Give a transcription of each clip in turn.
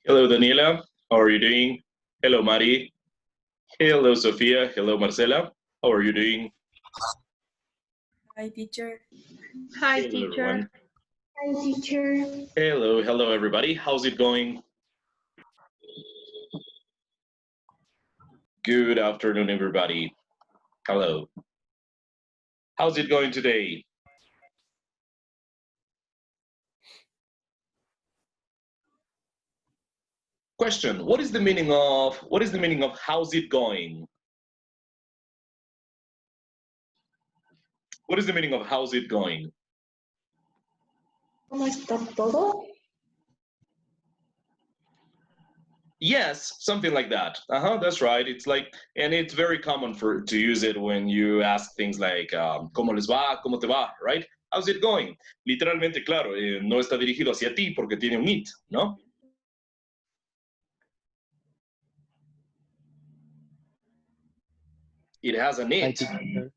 Hello, Daniela. How are you doing? Hello, Mari. Hello, Sofia. Hello, Marcela. How are you doing? Hi, teacher. Hi, Hello, teacher. everyone. Hi, teacher. Hello, everybody. How's it going? Good afternoon, everybody. Hello. How's it going today? Question: what is the meaning of how's it going? What is the meaning of how's it going? ¿Cómo está todo? Yes, something like that. That's right. It's like, and it's very common to use it when you ask things like, ¿cómo les va? ¿Cómo te va? Right? How's it going? Literalmente, claro, no está dirigido hacia ti porque tiene un it, ¿no? It has an it.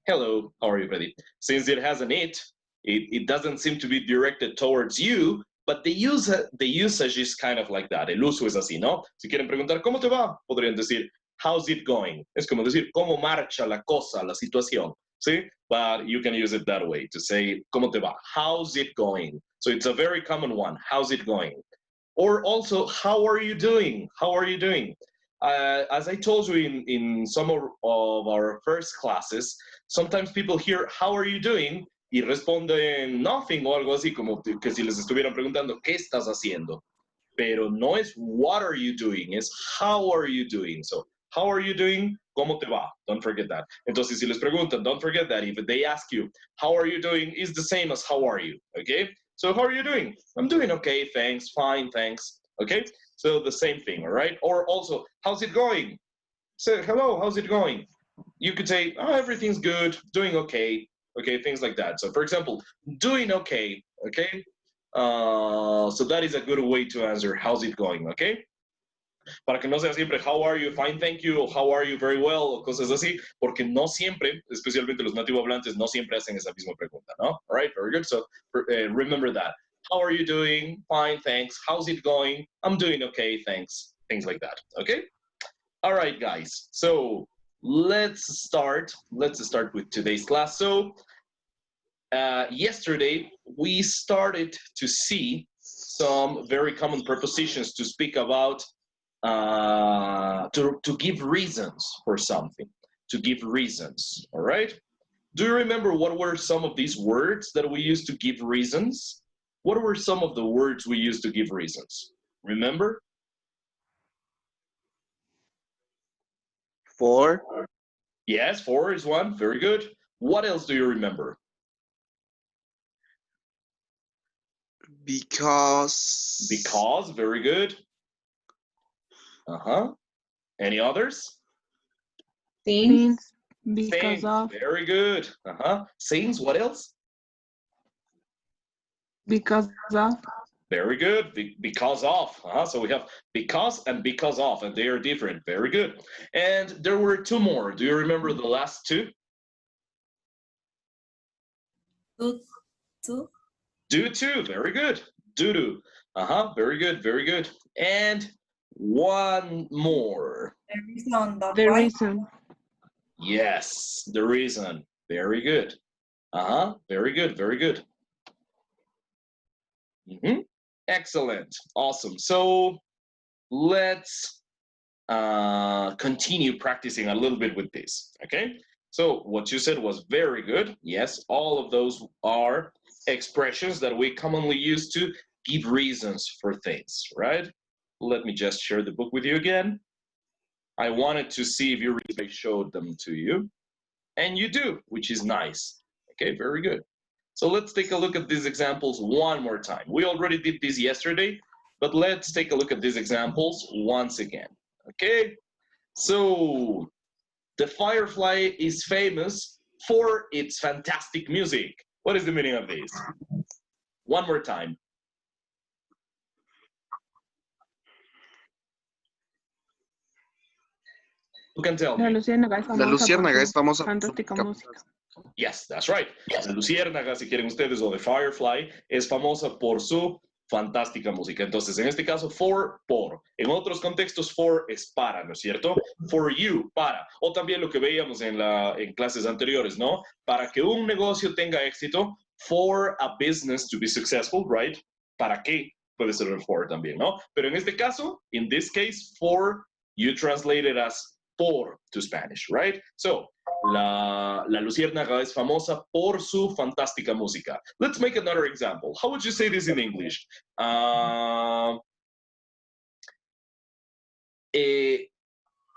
Hello, how are you, Freddy? Since it has an it doesn't seem to be directed towards you, but the usage is kind of like that. El uso es así, ¿no? Si quieren preguntar, ¿cómo te va? Podrían decir, how's it going? Es como decir, ¿cómo marcha la cosa, la situación? ¿Sí? But you can use it that way to say, ¿cómo te va? How's it going? So it's a very common one. How's it going? Or also, how are you doing? How are you doing? As I told you in some of our first classes, sometimes people hear, how are you doing? Y responden nothing o algo así, como que si les estuvieran preguntando, ¿qué estás haciendo? Pero no es what are you doing, es how are you doing. So, how are you doing? ¿Cómo te va? Don't forget that. Entonces, si les preguntan, don't forget that. If they ask you, how are you doing? It's the same as how are you, okay? So, how are you doing? I'm doing okay, thanks, fine, thanks, okay? So, the same thing, all right? Or also, how's it going? Say, hello, how's it going? You could say, oh, everything's good, doing okay, okay, things like that. So, for example, doing okay, okay? So that is a good way to answer, how's it going, okay? Para que no sea siempre, how are you, fine, thank you, o how are you, very well, o cosas así, porque no siempre, especialmente los nativo hablantes, no siempre hacen esa misma pregunta, ¿no? All right, very good. So remember that. How are you doing? Fine, thanks. How's it going? I'm doing okay, thanks. Things like that, okay? All right, guys. So let's start with today's class. So yesterday we started to see some very common prepositions to speak about, to give reasons for something, to give reasons, all right? Do you remember what were some of these words that we used to give reasons? What were some of the words we used to give reasons? Remember? For. Yes, for is one. Very good. What else do you remember? Because. Because, very good. Any others? Since. Because Since, of. very good. Since, what else? Because of. Very good. Because of. So we have because and because of, and they are different. Very good. And there were two more. Do you remember the last two? Due to. Due to. Very good. Due to. Very good. Very good. And one more. The reason. The reason. Yes, the reason. Very good. Very good. Very good. Excellent. Awesome. So let's continue practicing a little bit with this. Okay. So what you said was very good. Yes, all of those are expressions that we commonly use to give reasons for things, right? Let me just share the book with you again. I wanted to see if you really showed them to you. And you do, which is nice. Okay, very good. So let's take a look at these examples one more time. We already did this yesterday, but let's take a look at these examples once again. Okay, so the Firefly is famous for its fantastic music. What is the meaning of this? One more time. Who can tell La me? luciérnaga es La famosa luciérnaga por es famosa su fantástica música. Yes, that's right. La luciérnaga, si quieren ustedes, o the Firefly, es famosa por su fantástica música. Entonces, en este caso, for, por. En otros contextos, for es para, ¿no es cierto? For you, para. O también lo que veíamos en clases anteriores, ¿no? Para que un negocio tenga éxito, for a business to be successful, right? ¿Para qué? Puede ser el for también, ¿no? Pero en este caso, in this case, for, you translate it as por to Spanish, right? So, la luciérnaga es famosa por su fantástica música. Let's make another example. How would you say this in English?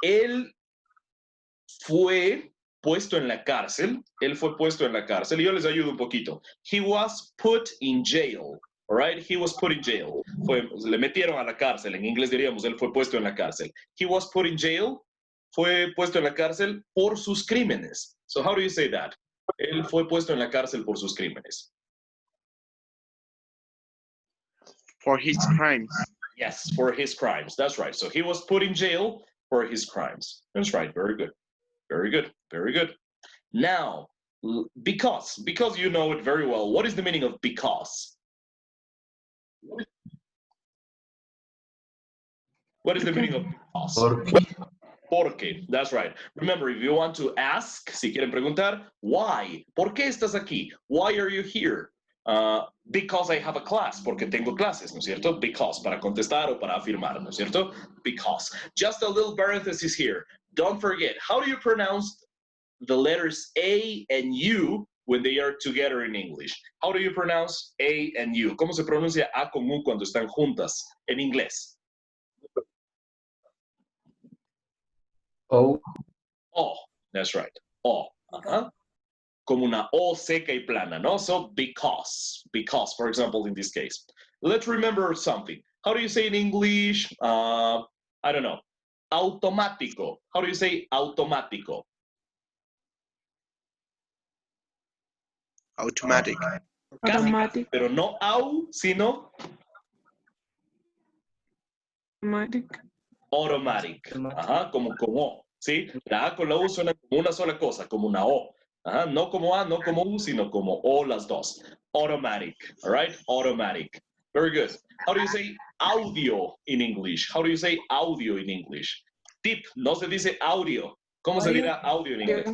Él fue puesto en la cárcel. Él fue puesto en la cárcel. Y yo les ayudo un poquito. He was put in jail. All right? He was put in jail. Le metieron a la cárcel. En inglés diríamos, él fue puesto en la cárcel. He was put in jail. Fue puesto en la cárcel por sus crímenes. So how do you say that? Él fue puesto en la cárcel por sus crímenes. For his crimes. Yes, for his crimes. That's right. So he was put in jail for his crimes. That's right. Very good. Very good. Very good. Now, because you know it very well, what is the meaning of because? What is the meaning of because? Porque, that's right. Remember, if you want to ask, si quieren preguntar, why? ¿Por qué estás aquí? Why are you here? Because I have a class, porque tengo clases, ¿no es cierto? Because, para contestar o para afirmar, ¿no es cierto? Because. Just a little parenthesis here. Don't forget, how do you pronounce the letters A and U when they are together in English? How do you pronounce A and U? ¿Cómo se pronuncia A con U cuando están juntas en inglés? O. Oh, that's right. Oh. Uh-huh. Como una O seca y plana, ¿no? So, because, for example, in this case. Let's remember something. How do you say in English? I don't know. Automático. How do you say automático? Automatic. Casi, Automatic. pero no au, sino Automatic. automatic. Ajá, como con O, ¿sí? La A con la U suena como una sola cosa, como una O. Ajá, no como A, no como U, sino como O las dos. Automatic, all right? Automatic. Very good. How do you say audio in English? How do you say audio in English? Tip, no se dice audio. ¿Cómo se dirá audio en inglés?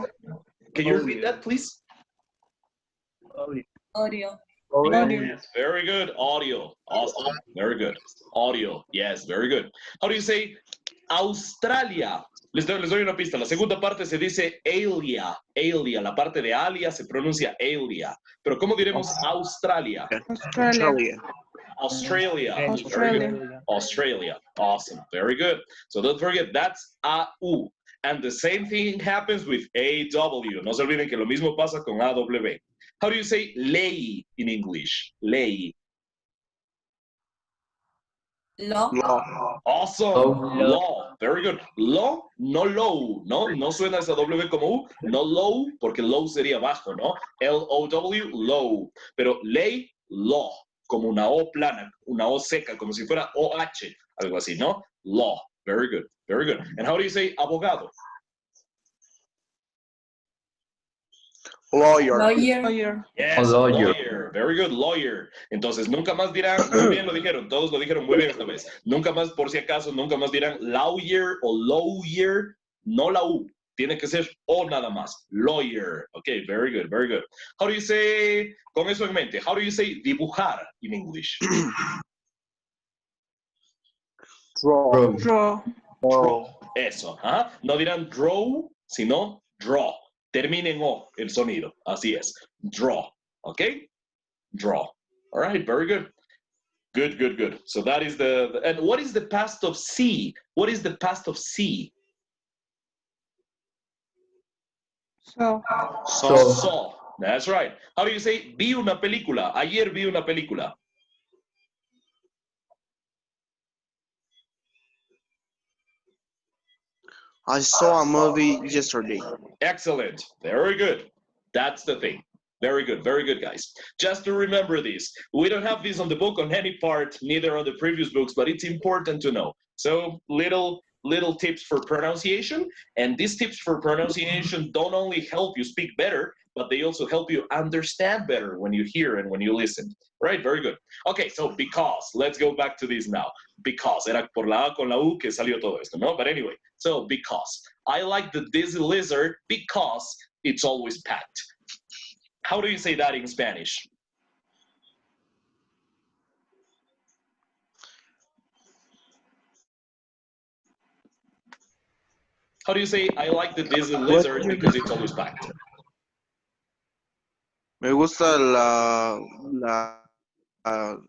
Can you repeat that, please? Audio. Yes, very good. Audio. Awesome. Very good. Audio. Yes, very good. How do you say Australia? Les doy una pista. La segunda parte se dice alia. Alia. La parte de alia se pronuncia alia. Pero ¿cómo diremos Australia? Australia. Australia. Very good. Australia. Awesome. Very good. So don't forget, that's AU. And the same thing happens with AW. No se olviden que lo mismo pasa con AW. How do you say ley in English? Ley. Law. Law. Awesome. Law. Very good. Law, no low, ¿no? No suena esa W como U. No low, porque low sería bajo, ¿no? L-O-W, low. Pero ley, law. Como una O plana, una O seca, como si fuera O-H, algo así, ¿no? Law. Very good. Very good. And how do you say abogado? Lawyer. Lawyer. Lawyer. Yes, Lawyer. lawyer. Very good, lawyer. Entonces, nunca más dirán, muy bien lo dijeron, todos lo dijeron muy bien esta vez. Nunca más, por si acaso, nunca más dirán lawyer o lawyer, no la U. Tiene que ser O nada más. Lawyer. Okay, very good, very good. How do you say, con eso en mente, how do you say dibujar in English? Draw. Draw. Draw. Eso. ¿Ah? No dirán draw, sino draw. Termina en O el sonido. Así es. Draw. Okay? Draw. All right, very good. Good, good, good. So that is and what is the past of see? What is the past of see? So. Saw. That's right. How do you say vi una película? Ayer vi una película. I saw a movie yesterday. Excellent. Very good. That's the thing. Very good, guys. Just to remember this, we don't have this on the book on any part, neither on the previous books, but it's important to know. So little tips for pronunciation, and these tips for pronunciation don't only help you speak better, but they also help you understand better when you hear and when you listen. Right? Very good. Okay, so because. Let's go back to this now. Because. Era por la A con la U que salió todo esto, ¿no? But anyway, so because. I like the Dizzy Lizard because it's always packed. How do you say that in Spanish? How do you say, I like the Dizzy Lizard because it's always packed? Me gusta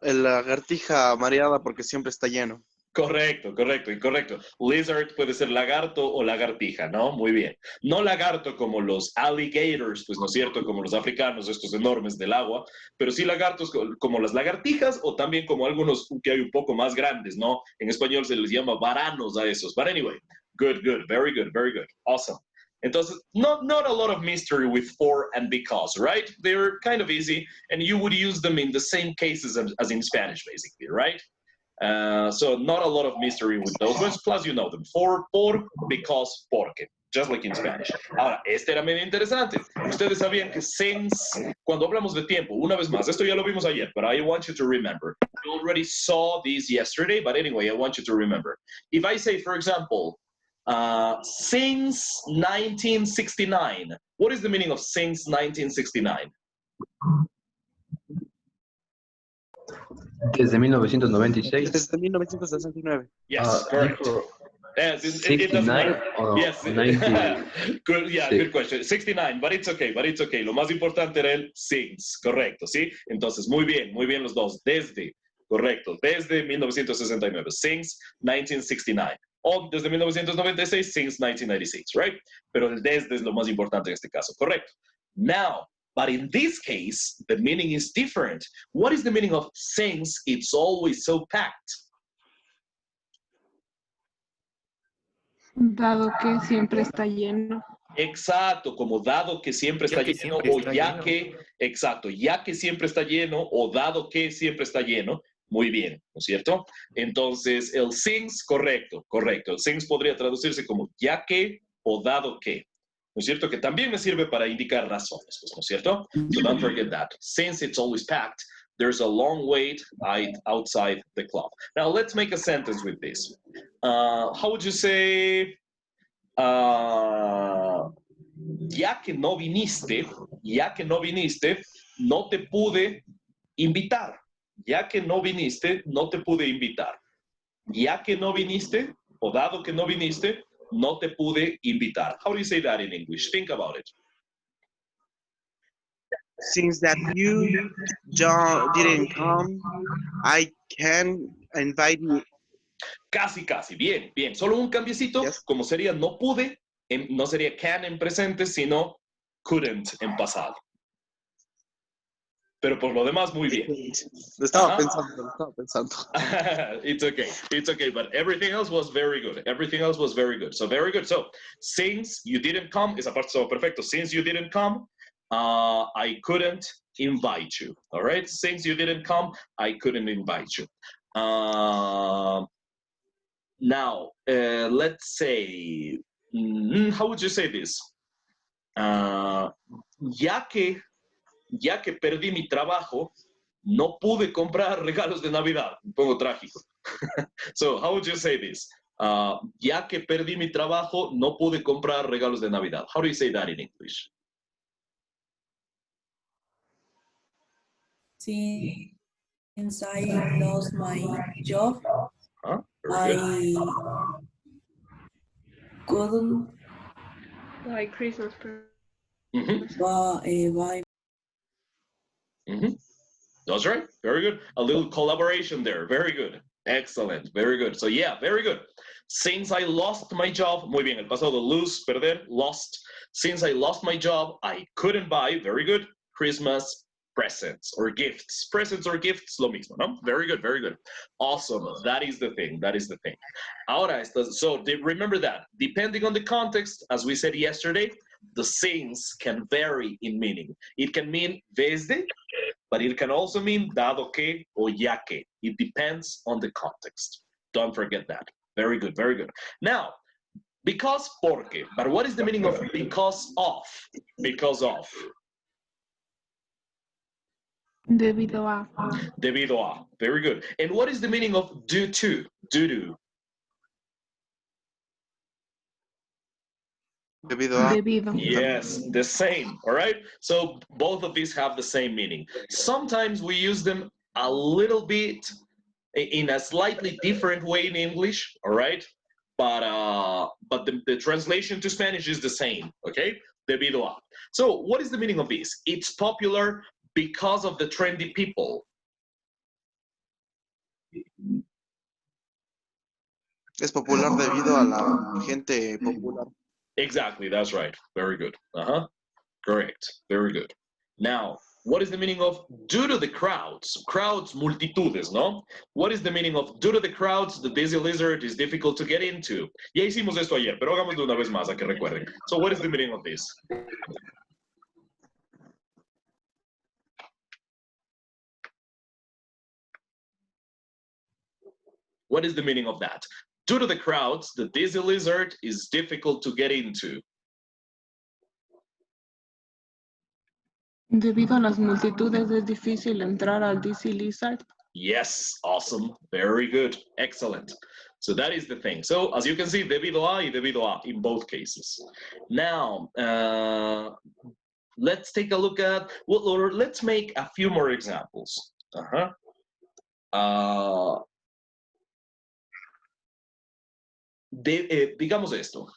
el lagartija mareada porque siempre está lleno. Correcto, correcto, incorrecto. Lizard puede ser lagarto o lagartija, ¿no? Muy bien. No lagarto como los alligators, pues no es cierto, como los africanos, estos enormes del agua, pero sí lagartos como las lagartijas o también como algunos que hay un poco más grandes, ¿no? En español se les llama varanos a esos. But anyway, good, good, very good, very good. Awesome. Entonces, not a lot of mystery with for and because, right? They're kind of easy, and you would use them in the same cases as in Spanish, basically, right? So not a lot of mystery with those ones, plus you know them. For, por, because, porque. Just like in Spanish. Ahora, este era medio interesante. Ustedes sabían que since, cuando hablamos de tiempo, una vez más, esto ya lo vimos ayer, but I want you to remember. We already saw these yesterday, but anyway, I want you to remember. If I say, for example, since 1969, what is the meaning of since 1969? Desde 1996. Desde 1969. Yes, correct. Dijo Yes, it doesn't 69 matter. or Yes. 90. Good, yeah, Sí. good question. 69, but it's okay, but it's okay. Lo más importante era el since, correcto, ¿sí? Entonces, muy bien los dos. Desde, correcto, desde 1969, since 1969. O desde 1996, since 1996, right? Pero el desde es lo más importante en este caso, correcto. Now, but in this case, the meaning is different. What is the meaning of since it's always so packed? Dado que siempre está lleno. Exacto, como dado que siempre está Ya que lleno siempre o está ya lleno. que, exacto, ya que siempre está lleno o dado que siempre está lleno. Muy bien, ¿no es cierto? Entonces, el since, correcto. El since podría traducirse como ya que o dado que. ¿No es cierto? Que también me sirve para indicar razones, pues, ¿no es cierto? So don't forget that. Since it's always packed, there's a long wait outside the club. Now, let's make a sentence with this. How would you say, ya que no viniste, no te pude invitar. Ya que no viniste, no te pude invitar. Ya que no viniste, o dado que no viniste, no te pude invitar. How do you say that in English? Think about it. Since that you didn't come, I can invite you. Casi, bien. Solo un cambiecito, Yes. como sería no pude, no sería can en presente, sino couldn't en pasado. Pero por lo demás, muy bien. Lo estaba Ajá. pensando. It's okay, but everything else was very good. So very good. So, since you didn't come, esa parte estaba perfecto. Since you didn't come, I couldn't invite you. All right? Since you didn't come, I couldn't invite you. Now, let's say, how would you say this? Ya que perdí mi trabajo, no pude comprar regalos de Navidad. Un poco trágico. So, how would you say this? Ya que perdí mi trabajo, no pude comprar regalos de Navidad. How do you say that in English? Since I lost my job, Huh? Very good. I couldn't Like Christmas present. Mm-hmm. buy. Mm-hmm. That's right. Very good. A little collaboration there. Very good. Excellent. Very good. So yeah, very good. Since I lost my job, muy bien, el pasado lose, perder, lost. Since I lost my job, I couldn't buy, very good, Christmas presents or gifts. Presents or gifts, lo mismo, no? Very good, very good. Awesome. That is the thing. Ahora, so remember that. Depending on the context, as we said yesterday, the since can vary in meaning. It can mean desde, but it can also mean dado que or ya que. It depends on the context. Don't forget that. Very good, very good. Now, because, porque. But what is the meaning of because of? Because of. Debido a. Debido a. Very good. And what is the meaning of due to? Due to. Debido a. Debido. Yes, the same. All right. So both of these have the same meaning. Sometimes we use them a little bit in a slightly different way in English. All right. But the translation to Spanish is the same. Okay. Debido a. So what is the meaning of this? It's popular because of the trendy people. Es popular debido a la gente popular. Exactly. That's right. Very good. Correct. Very good. Now, what is the meaning of due to the crowds? Crowds, multitudes, ¿no? What is the meaning of due to the crowds, the dizzy lizard is difficult to get into? Ya hicimos esto ayer, pero hagámoslo una vez más a que recuerden. So what is the meaning of this? What is the meaning of that? Due to the crowds, the dizzy lizard is difficult to get into. Debido a las multitudes es difícil entrar al DC Lizard. Yes, awesome. Very good. Excellent. So that is the thing. So as you can see, debido a y debido a in both cases. Now, let's take a look at, well, or let's make a few more examples. Digamos esto.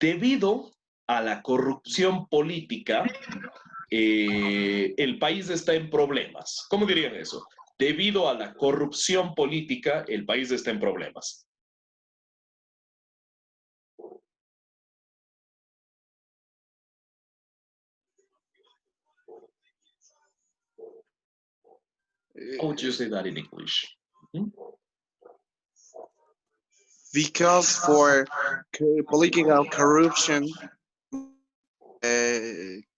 Debido a la corrupción política, el país está en problemas. ¿Cómo dirían eso? Debido a la corrupción política, el país está en problemas. How would you say that in English? Because for political corruption.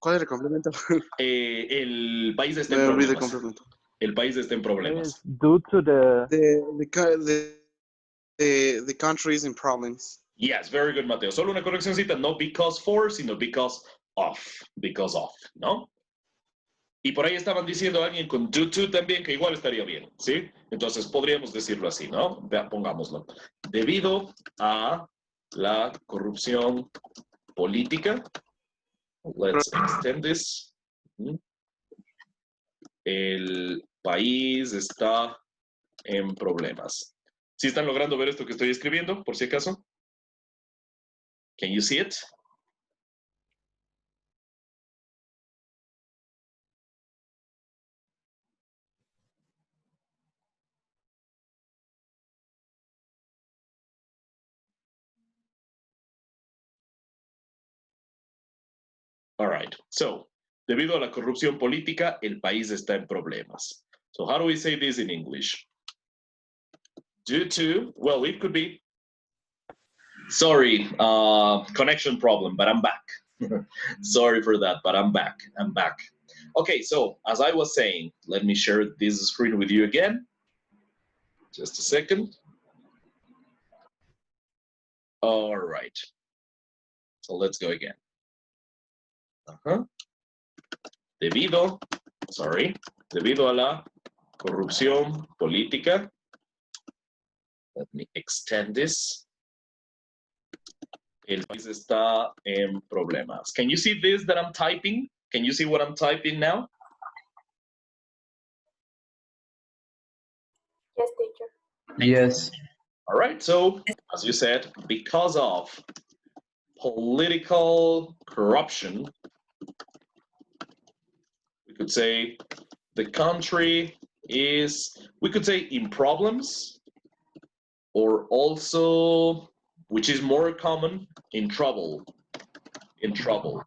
¿Cuál era el complemento? El país está Me en olvidé el problemas. complemento. El país está en problemas. Due to The country is in problems. Yes, very good, Mateo. Solo una correccióncita, no because for, sino because of. Because of, ¿no? Y por ahí estaban diciendo a alguien con due to también, que igual estaría bien, ¿sí? Entonces podríamos decirlo así, ¿no? Pongámoslo. Debido a la corrupción política, let's extend this. El país está en problemas. ¿Sí están logrando ver esto que estoy escribiendo, por si acaso? Can you see it? All right. So, debido a la corrupción política, el país está en problemas. So, how do we say this in English? Due to, well, it could be, sorry, connection problem, but I'm back. Sorry for that, but I'm back. I'm back. Okay, so as I was saying, let me share this screen with you again. Just a second. All right. So let's go again. Debido a la corrupción política. Let me extend this. El país está en problemas. Can you see this that I'm typing? Can you see what I'm typing now? Yes, teacher. Yes. All right, so as you said, because of political corruption, we could say the country is, we could say in problems, or also, which is more common, in trouble. In trouble.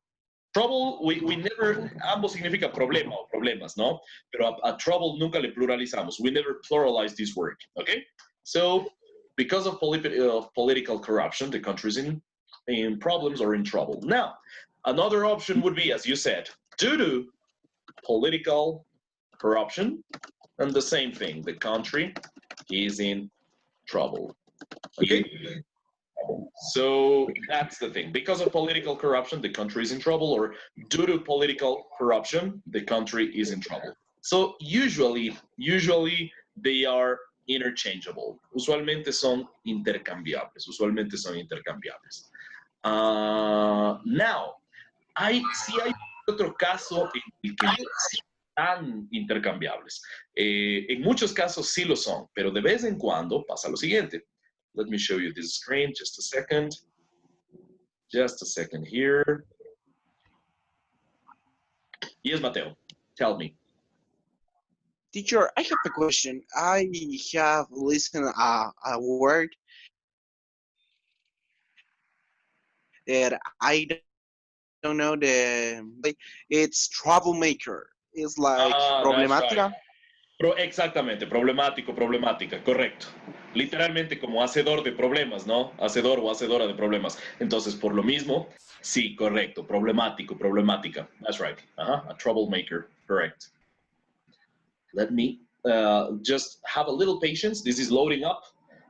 Trouble, we never, ambos significa problema o problemas, ¿no? Pero a trouble nunca le pluralizamos. We never pluralize this word, okay? So, because of political corruption, the country's in problems or in trouble. Now, another option would be, as you said, due to political corruption, and the same thing, the country is in trouble. Okay? So that's the thing. Because of political corruption, the country is in trouble, or due to political corruption, the country is in trouble. So usually they are interchangeable. Usualmente son intercambiables. Usualmente son intercambiables. Now, sí hay otro caso en el que no están intercambiables. En muchos casos sí lo son, pero de vez en cuando pasa lo siguiente. Let me show you this screen, just a second. Just a second here. Yes, Mateo, tell me. Teacher, I have a question. I have listened a word that I don't know it's troublemaker. It's like That's problemática. right. Exactamente, problemático, problemática, correcto. Literalmente como hacedor de problemas, ¿no? Hacedor o hacedora de problemas. Entonces, por lo mismo, sí, correcto, problemático, problemática. That's right. A troublemaker, correct. Let me just have a little patience. This is loading up.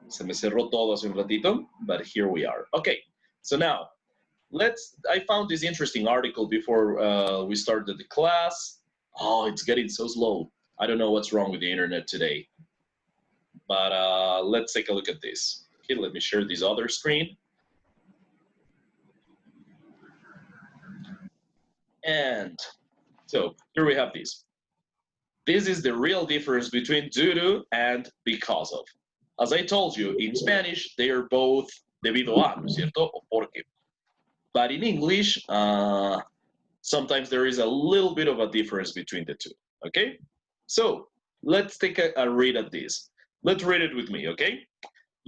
Se me cerró todo hace un ratito, but here we are. Okay, so now, I found this interesting article before we started the class. Oh, it's getting so slow. I don't know what's wrong with the internet today. But let's take a look at this. Okay, let me share this other screen. And so here we have this. This is the real difference between due to and because of. As I told you, in Spanish, they are both debido a, ¿no es cierto? O porque. But in English, sometimes there is a little bit of a difference between the two, okay? So let's take a read at this. Let's read it with me, okay?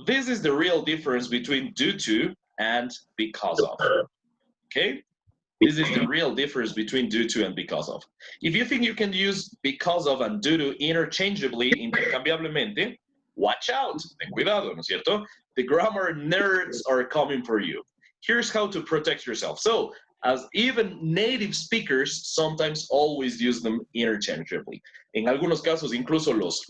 This is the real difference between due to and because of, okay? This is the real difference between due to and because of. If you think you can use because of and due to interchangeably, intercambiablemente, watch out, ten cuidado, ¿no es cierto? The grammar nerds are coming for you. Here's how to protect yourself. So, as even native speakers sometimes always use them interchangeably. En algunos casos, incluso los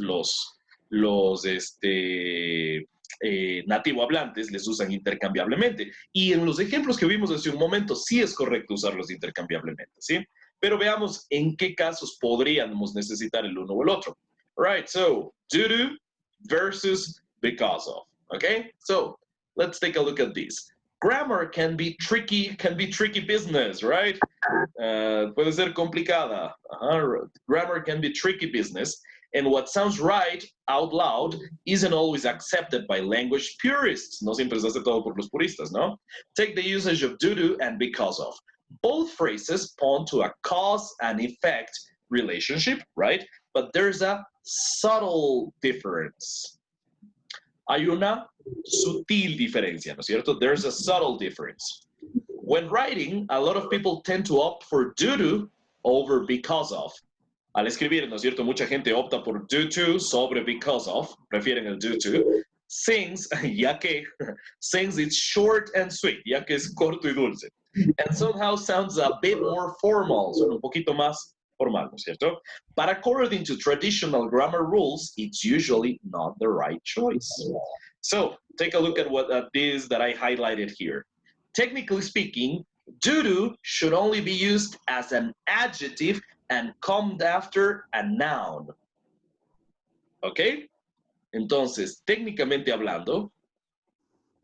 nativo hablantes les usan intercambiablemente. Y en los ejemplos que vimos hace un momento, sí es correcto usarlos intercambiablemente, ¿sí? Pero veamos en qué casos podríamos necesitar el uno o el otro. All right, so due to versus because of, okay? So let's take a look at this. Grammar can be tricky business, right? Puede ser complicada. Grammar can be tricky business. And what sounds right out loud isn't always accepted by language purists. No siempre es aceptado por los puristas, ¿no? Take the usage of due to and because of. Both phrases point to a cause and effect relationship, right? But there's a subtle difference. Hay una sutil diferencia, ¿no es cierto? There's a subtle difference. When writing, a lot of people tend to opt for due to over because of. Al escribir, ¿no es cierto? Mucha gente opta por due to sobre because of, prefieren el due to, since it's short and sweet, ya que es corto y dulce. And somehow sounds a bit more formal, suena un poquito más formal, ¿no es cierto? But according to traditional grammar rules, it's usually not the right choice. So, take a look at what this that I highlighted here. Technically speaking, due to should only be used as an adjective and come after a noun. ¿Ok? Entonces, técnicamente hablando,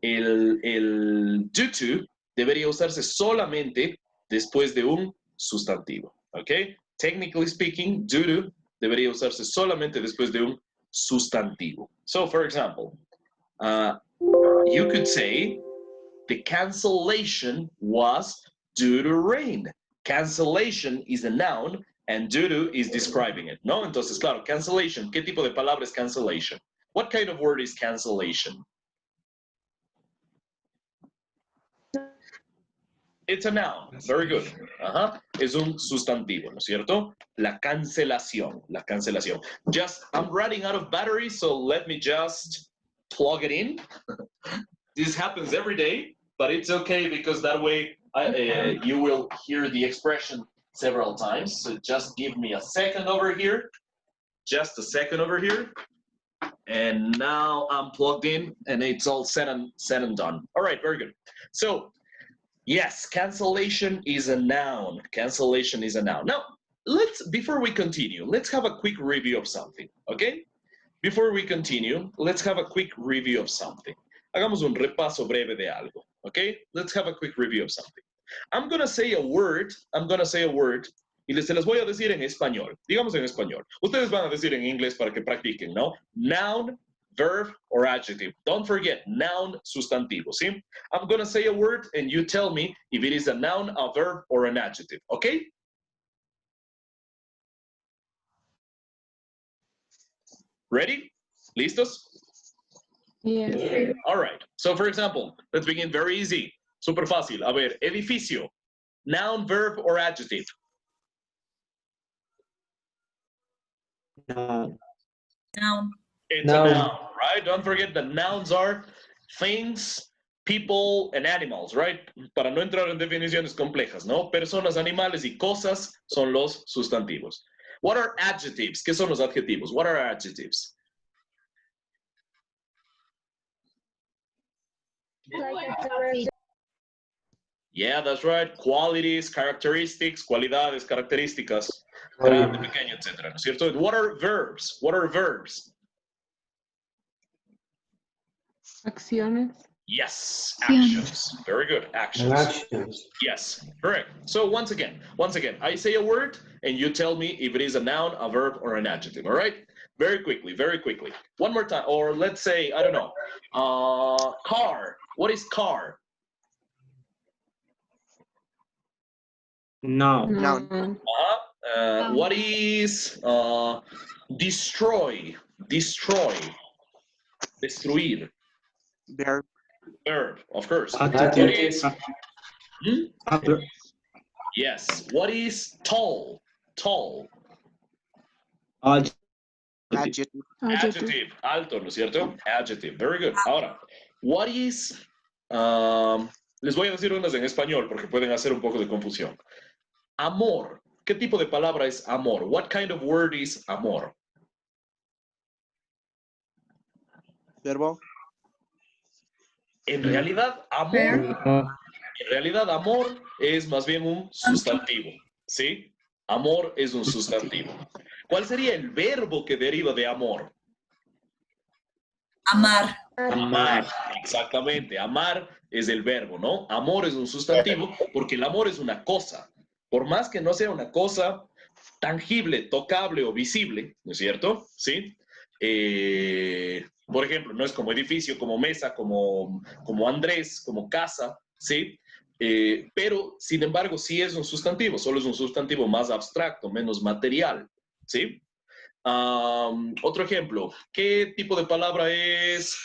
el due to debería usarse solamente después de un sustantivo. ¿Ok? Technically speaking, due to debería usarse solamente después de un sustantivo. So, for example, you could say, the cancellation was due to rain. Cancellation is a noun, and due to is describing it, ¿no? Entonces, claro, cancellation, ¿qué tipo de palabra es cancellation? What kind of word is cancellation? It's a noun. Very good. Es un sustantivo, ¿no es cierto? La cancelación, la cancelación. Just, I'm running out of battery, so let me just plug it in. This happens every day, but it's okay because that way you will hear the expression several times. So just give me a second over here. Just a second over here. and now I'm plugged in, and it's all said and done. All right, very good. So, yes, cancellation is a noun. Cancellation is a noun. Now, before we continue, let's have a quick review of something, okay? Before we continue, let's have a quick review of something. Hagamos un repaso breve de algo, okay? Let's have a quick review of something. I'm gonna say a word, y se les voy a decir en español. Digamos en español. Ustedes van a decir en inglés para que practiquen, ¿no? Noun, verb, or adjective. Don't forget, noun, sustantivo, ¿sí? I'm gonna say a word, and you tell me if it is a noun, a verb, or an adjective, okay? Ready? ¿Listos? Yes. All right. So, for example, let's begin very easy. Super fácil. A ver, edificio. Noun, verb, or adjective? Noun. It's Noun. a noun, right? Don't forget that nouns are things, people, and animals, right? Para no entrar en definiciones complejas, ¿no? Personas, animales y cosas son los sustantivos. What are adjectives? ¿Qué son los adjetivos? What are adjectives? Yeah, that's right. Qualities, characteristics, cualidades, características, grande, pequeño, etc. ¿No es cierto? What are verbs? What are verbs? Acciones. Yes, actions. Very good, actions. Actions. Yes, correct. So once again, I say a word and you tell me if it is a noun, a verb, or an adjective, all right? Very quickly. One more time, or let's say, I don't know, car. What is car? Noun. Noun. What is destroy? Destruir. Verb. Verb, of course. What is, yes. What is tall? Adjective. Adjective. Alto, ¿no es cierto? Adjective. Very good. Ahora, what is... les voy a decir unas en español porque pueden hacer un poco de confusión. Amor. ¿Qué tipo de palabra es amor? What kind of word is amor? Verbo. En realidad, amor es más bien un sustantivo, ¿sí? Amor es un sustantivo. ¿Cuál sería el verbo que deriva de amor? Amar. Amar, exactamente. Amar es el verbo, ¿no? Amor es un sustantivo porque el amor es una cosa. Por más que no sea una cosa tangible, tocable o visible, ¿no es cierto? ¿Sí? Por ejemplo, no es como edificio, como mesa, como Andrés, como casa, ¿sí? Pero, sin embargo, sí es un sustantivo, solo es un sustantivo más abstracto, menos material, ¿sí? Otro ejemplo, ¿qué tipo de palabra es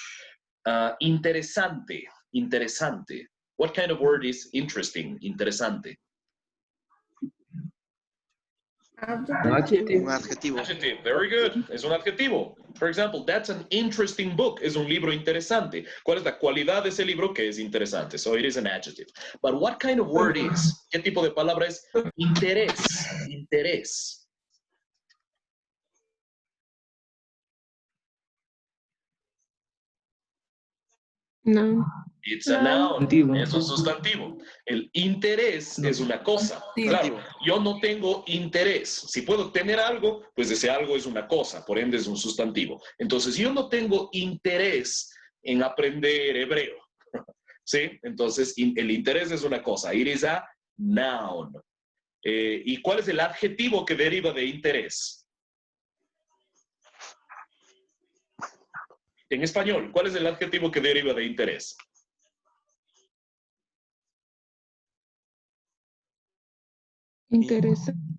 interesante? Interesante. What kind of word is interesting? Interesante. Adjective. Un adjetivo. Adjective, very good. Es un adjetivo. For example, that's an interesting book. Es un libro interesante. ¿Cuál es la cualidad de ese libro? Que es interesante. So it is an adjective. But what kind of word is? ¿Qué tipo de palabra es? Interés. Interés. Noun. It's a noun. Sustantivo. Es un sustantivo. El interés es una cosa. Claro, yo no tengo interés. Si puedo tener algo, pues ese algo es una cosa, por ende es un sustantivo. Entonces, yo no tengo interés en aprender hebreo. ¿Sí? Entonces, el interés es una cosa. It is a noun. ¿Y cuál es el adjetivo que deriva de interés? En español, ¿cuál es el adjetivo que deriva de interés? Interesante.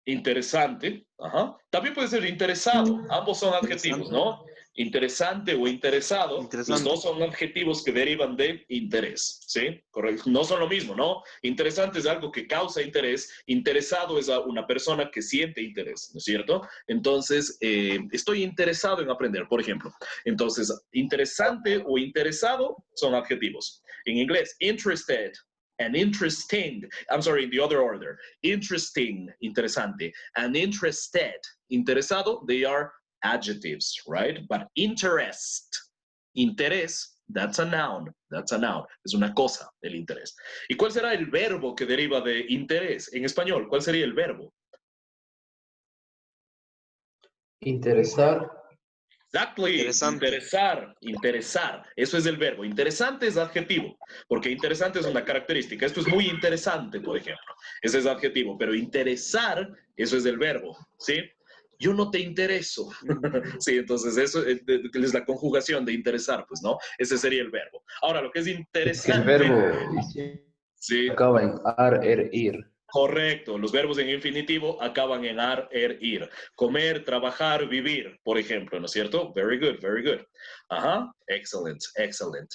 Interesante. Ajá. También puede ser interesado. Ambos son adjetivos, ¿no? Interesante o interesado. Los Interesante. dos son adjetivos que derivan de interés. ¿Sí? Correcto. No son lo mismo, ¿no? Interesante es algo que causa interés. Interesado es a una persona que siente interés, ¿no es cierto? Entonces, estoy interesado en aprender, por ejemplo. Entonces, interesante o interesado son adjetivos. En inglés, interested and interesting, I'm sorry, in the other order. Interesting, interesante, and interested, interesado, they are adjectives, right? But interest, interés, that's a noun. That's a noun. Es una cosa, el interés. ¿Y cuál será el verbo que deriva de interés en español? ¿Cuál sería el verbo? Interesar. Exactly. Interesante. Interesar, interesar. Eso es el verbo. Interesante es adjetivo, porque interesante es una característica. Esto es muy interesante, por ejemplo. Ese es adjetivo, pero interesar, eso es el verbo, ¿sí? Yo no te intereso. Sí, entonces eso es la conjugación de interesar, pues, ¿no? Ese sería el verbo. Ahora, lo que es Es que el interesante... verbo Sí. acaba en ar, ir. Correcto, los verbos en infinitivo acaban en ar, ir. Comer, trabajar, vivir, por ejemplo, ¿no es cierto? Very good, very good. Ajá, excellent, excellent.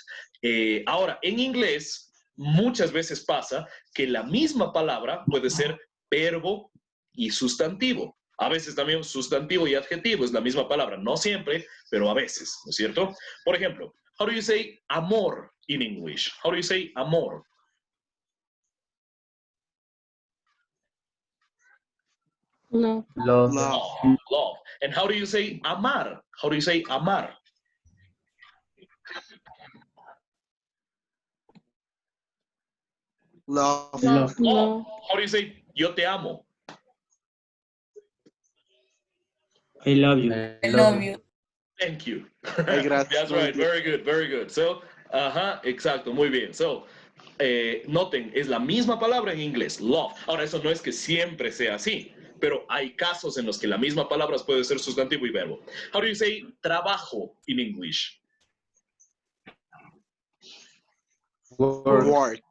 Ahora, en inglés, muchas veces pasa que la misma palabra puede ser verbo y sustantivo. A veces también sustantivo y adjetivo es la misma palabra, no siempre, pero a veces, ¿no es cierto? Por ejemplo, how do you say amor in English? How do you say amor? Love. Love. Love. Love. And how do you say amar? How do you say amar? Love. Love. Love. How do you say yo te amo? I love you. I love you. Thank you. Ay, gracias. That's right. Very good. Very good. So, exacto. Muy bien. So, noten, es la misma palabra en inglés, love. Ahora, eso no es que siempre sea así, pero hay casos en los que la misma palabra puede ser sustantivo y verbo. How do you say trabajo in English? Work. Work.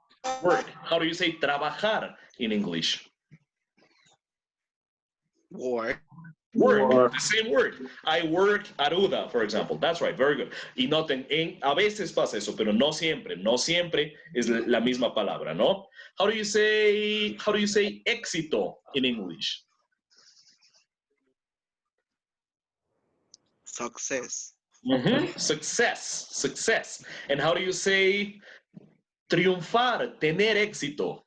Work. How do you say trabajar in English? Work. Work, Work. the same word. I work at UDA, for example. That's right, very good. Y noten, a veces pasa eso, pero no siempre. No siempre es la misma palabra, ¿no? How do you say éxito in English? Success. Success, success. And how do you say triunfar, tener éxito?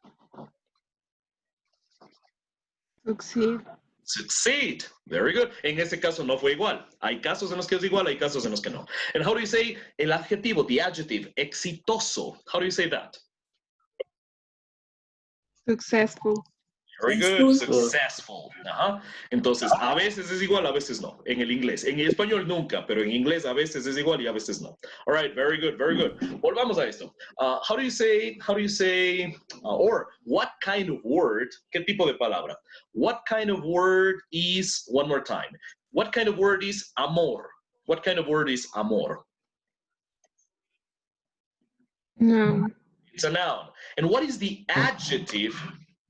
Succeed. Succeed. Very good. En este caso no fue igual. Hay casos en los que es igual, hay casos en los que no. And how do you say el adjetivo, the adjective, exitoso? How do you say that? Successful. Very good. Successful. Successful. Ajá. Entonces, a veces es igual, a veces no. En el inglés. En el español nunca, pero en inglés a veces es igual y a veces no. All right. Very good. Very good. Volvamos a esto. How do you say, or what kind of word, qué tipo de palabra? What kind of word is, one more time. What kind of word is amor? What kind of word is amor? No. It's a noun. And what is the adjective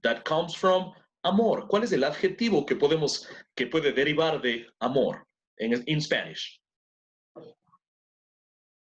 that comes from amor? ¿Cuál es el adjetivo que puede derivar de amor in Spanish?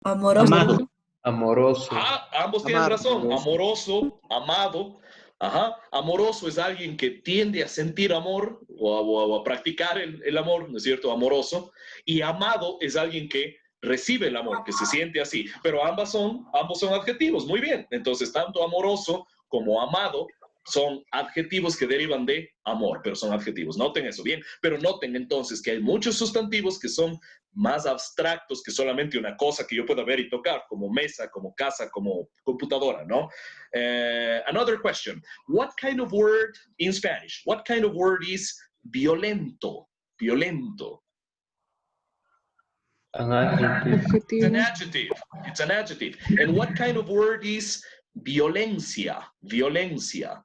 Amoroso. Amado. Amoroso. Ambos tienen Amar. razón. Amoroso, amado. Ajá. Amoroso es alguien que tiende a sentir amor o a practicar el amor, ¿no es cierto? Amoroso. Y amado es alguien que recibe el amor, que se siente así. Pero ambos son adjetivos. Muy bien. Entonces, tanto amoroso como amado son adjetivos que derivan de amor, pero son adjetivos. Noten eso, bien. Pero noten entonces que hay muchos sustantivos que son más abstractos que solamente una cosa que yo pueda ver y tocar, como mesa, como casa, como computadora, ¿no? Another question. What kind of word in Spanish? What kind of word is violento? Violento. An adjective. It's an Adjetivo. adjective. It's an adjective. And what kind of word is violencia? Violencia.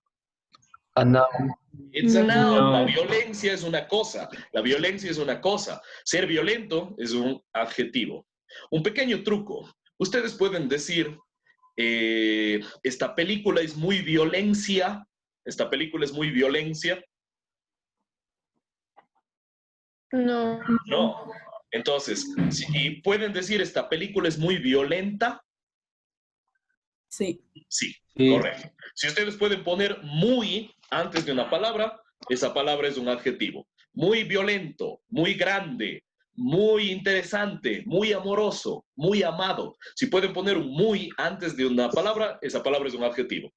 A noun. It's a noun. La No. violencia es una cosa. La violencia es una cosa. Ser violento es un adjetivo. Un pequeño truco. Ustedes pueden decir, esta película es muy violencia. Esta película es muy violencia. No. No. Entonces, si pueden decir, esta película es muy violenta. Sí. Sí, Sí. correcto. Si ustedes pueden poner muy antes de una palabra, esa palabra es un adjetivo. Muy violento, muy grande, muy interesante, muy amoroso, muy amado. Si pueden poner un muy antes de una palabra, esa palabra es un adjetivo.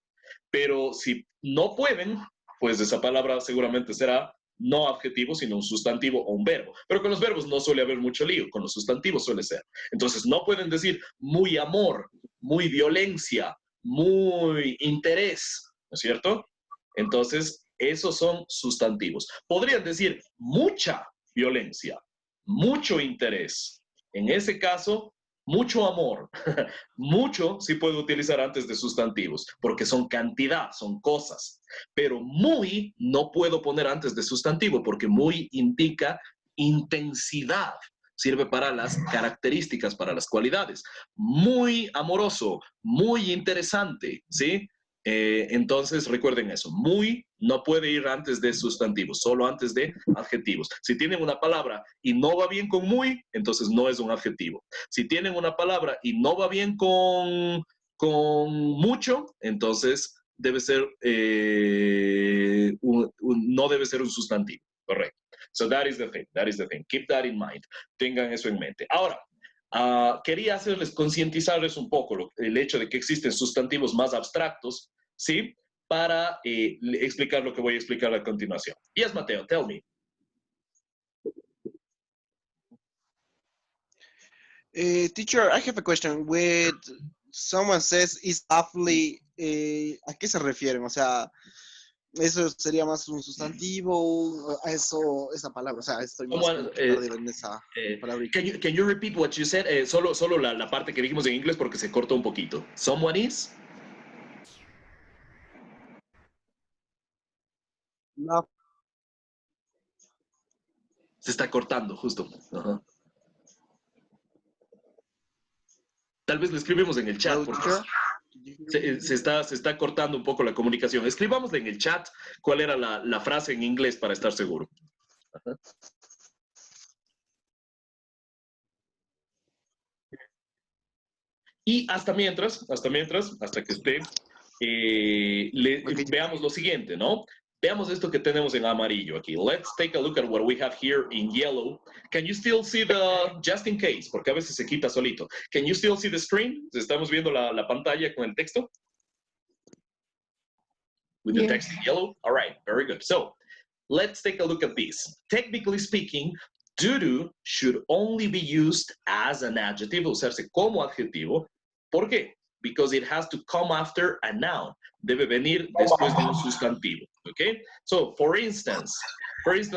Pero si no pueden, pues esa palabra seguramente será no adjetivo, sino un sustantivo o un verbo. Pero con los verbos no suele haber mucho lío, con los sustantivos suele ser. Entonces no pueden decir muy amor, muy violencia, muy interés, ¿no es cierto? Entonces, esos son sustantivos. Podrían decir mucha violencia, mucho interés. En ese caso, mucho amor. Mucho sí puedo utilizar antes de sustantivos, porque son cantidad, son cosas. Pero muy no puedo poner antes de sustantivo, porque muy indica intensidad. Sirve para las características, para las cualidades. Muy amoroso, muy interesante, ¿sí? Entonces recuerden eso, muy no puede ir antes de sustantivos, solo antes de adjetivos. Si tienen una palabra y no va bien con muy, entonces no es un adjetivo. Si tienen una palabra y no va bien con mucho, entonces debe ser, no debe ser un sustantivo, correcto. So that is the thing, that is the thing. Keep that in mind. Tengan eso en mente. Ahora, quería hacerles concientizarles un poco el hecho de que existen sustantivos más abstractos, ¿sí? Para explicar lo que voy a explicar a continuación. Yes, Mateo, tell me. Teacher, I have a question. When someone says it's awfully, ¿a qué se refieren? O sea, ¿eso sería más un sustantivo? A eso, esa palabra, o sea, estoy más Someone, perdido en esa palabra. Can you repeat what you said? Solo la parte que dijimos en inglés porque se cortó un poquito. Someone is? No, Se está cortando, justo. Ajá. Tal vez lo escribimos en el chat. hello, Porque teacher. se está cortando un poco la comunicación. Escribámosle en el chat cuál era la frase en inglés para estar seguro. Ajá. Y hasta que esté, Okay. veamos lo siguiente, ¿no? Veamos esto que tenemos en amarillo aquí. Let's take a look at what we have here in yellow. Can you still see just in case, porque a veces se quita solito. Can you still see the screen? ¿Estamos viendo la pantalla con el texto? With the Yes. text in yellow? All right, very good. So, let's take a look at this. Technically speaking, due to should only be used as an adjective, usarse como adjetivo. ¿Por qué? Because it has to come after a noun. Debe venir después de un sustantivo. Okay? So, for instance